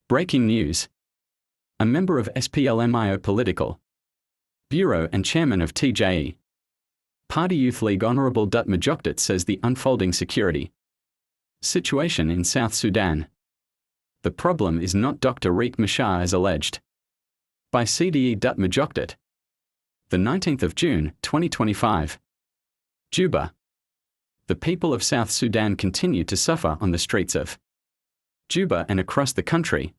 Breaking news. A member of SPLM-IO Political Bureau and chairman of Cde Party Youth League Hon Dut Majokdit says the unfolding security situation in South Sudan. The problem is not Dr Riek Machar as alleged. By Cde Dut Majokdit. The 19th of June, 2025. Juba. The people of South Sudan continue to suffer on the streets of Juba and across the country,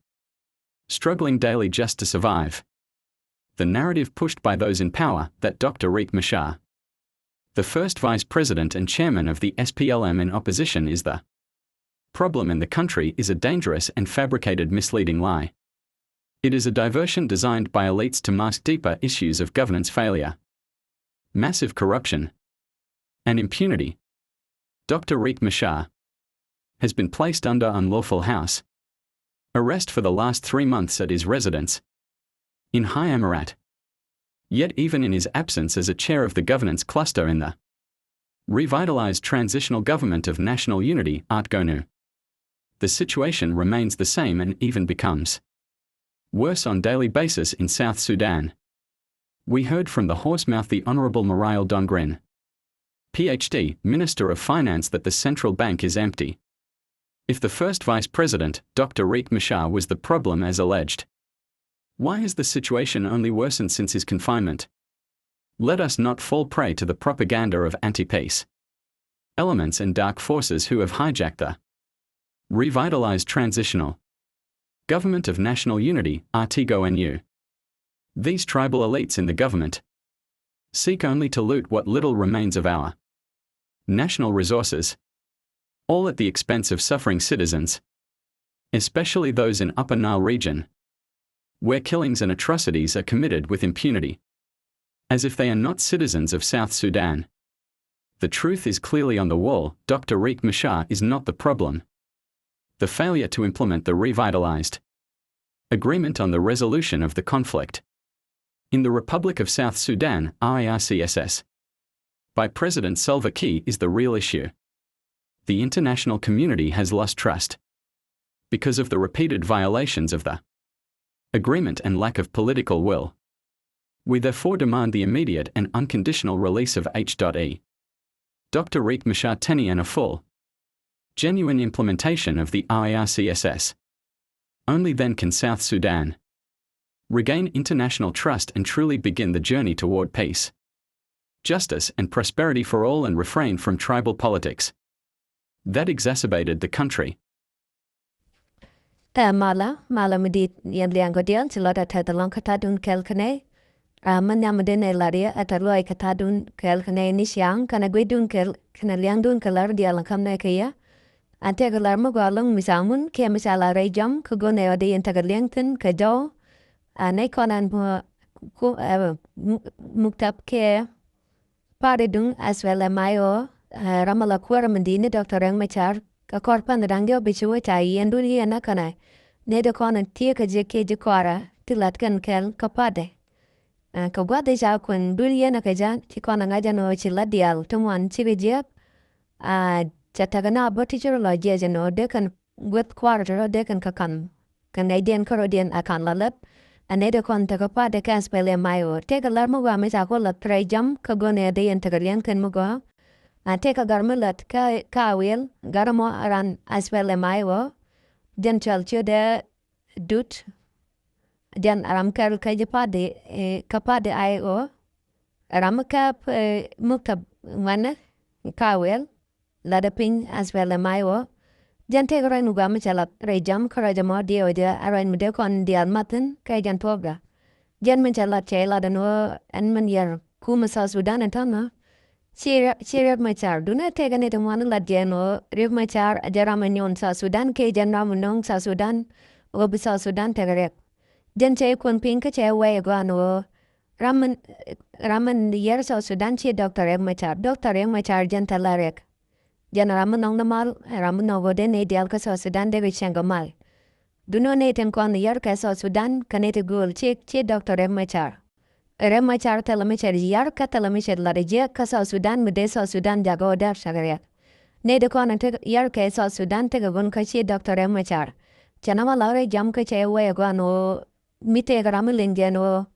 struggling daily just to survive. The narrative pushed by those in power that Dr Riek Machar, the first vice president and chairman of the SPLM in opposition, is the problem in the country is a dangerous and fabricated misleading lie. It is a diversion designed by elites to mask deeper issues of governance failure, massive corruption, and impunity. Dr Riek Machar has been placed under unlawful house arrest for the last 3 months at his residence in Hai Amarat. Yet even in his absence as a chair of the governance cluster in the Revitalised transitional government of national unity, R-TGONU, the situation remains the same and even becomes worse on daily basis in South Sudan. We heard from the horsemouth the Honourable Mariel Dongrin, PhD, Minister of Finance, that the central bank is empty. If the first vice president, Dr Riek Machar, was the problem as alleged, why has the situation only worsened since his confinement? Let us not fall prey to the propaganda of anti-peace elements and dark forces who have hijacked the Revitalised transitional government of national unity, R-TGONU. These tribal elites in the government seek only to loot what little remains of our national resources, all at the expense of suffering citizens, especially those in Upper Nile region, where killings and atrocities are committed with impunity, as if they are not citizens of South Sudan. The truth is clearly on the wall. Dr Riek Machar is not the problem. The failure to implement the Revitalised agreement on the resolution of the conflict in the Republic of South Sudan, RARCSS, by President Salva Kiir is the real issue. The international community has lost trust because of the repeated violations of the agreement and lack of political will. We therefore demand the immediate and unconditional release of H.E. Dr Riek Machar and a full, genuine implementation of the RARCSS. Only then can South Sudan regain international trust and truly begin the journey toward peace, justice and prosperity for all, and refrain from tribal politics that exacerbated the country. Mala medit yan liango dian silota tatalon katadun kelkane. Manyamadene laria ataloi katadun kelkane nisyang kanagwidun kel kanaliangdun kalar dialakamne kaya. Antagalar magwalong misamun kaya misala rejam kugone odi intagaliangtin kado. Naikonan muktap ke paridung SPLM-IO ramala kuara mendini Dr Riek Machar ka korpan rangyo bichuwa tai yenduni yanakana nedo konan tia ka jeke jikwara tilatkan kel kapade ka gwade ja kun duni yanaka ja tikona ngaja no chiladial tumwan chibijek chatagana botichiro lo jeje no dekan gwet kwara dekan kakan kanadian korodian akan lalap anedo kon takapade ka SPLM-IO tega larmo wa misa ko la trejam ka gone de integralian kan mugo teka garmulat ka wil garamo aran SPLM-IO den chalcho de dut den aram kar ka jepade kapade IO aram ka muktab wana ka wil ladapin SPLM-IO jan tegaran ugam chalat rejam karajamo dio de aran mede kon dial matin kay jan toga jan men chalat chela dano an man yar kuma South Sudan antana Riek Machar duna tegane temwana lat jeno Riek Machar ajaramanyon South Sudan ke jan ramunong South Sudan obi South Sudan tegarek jan che kon pinka che way gano raman yer South Sudan che Dr Riek Machar jan talarek jan ramunong namal ramunogo de ne dial ka South Sudan de vichengo mal duno ne ten kon yer ka South Sudan kanete gol che Dr Riek Machar Riek Machar telemicher yar ka telemicher larije ka South Sudan mude South Sudan jago dar shagariak ne de kon yar ka South Sudan te gon ka che Dr Riek Machar Chanama laure jam ke chewe go no mite gramilinge no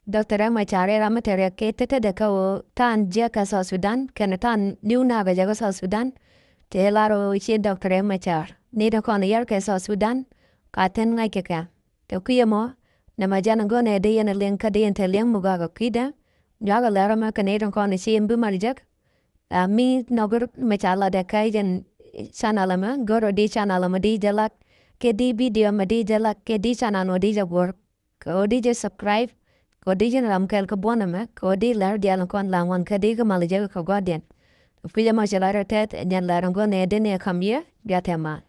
Dr Riek Machar ramatere ke tete de ko tan jeka South Sudan ken tan liuna ga jago South Sudan te laro chi Dr Riek Machar ni de kon yer ke South Sudan ka ten ngai ke ka te kuyemo na majana go ne de yen len ka de yen te len muga ga kida jaga laro ma ke ne de kon chi mbu marjak mi nogur Machala de kai jen chanalama goro di chanalama di jalak ke di video ma di jalak ke di chanano di jabor ko di je subscribe ko di jen ram kel ko bonama ko di lar dial kon lawan ka di ko malje ko godien. Fija ma chala tet nyan larango ne de ne kamye gatema.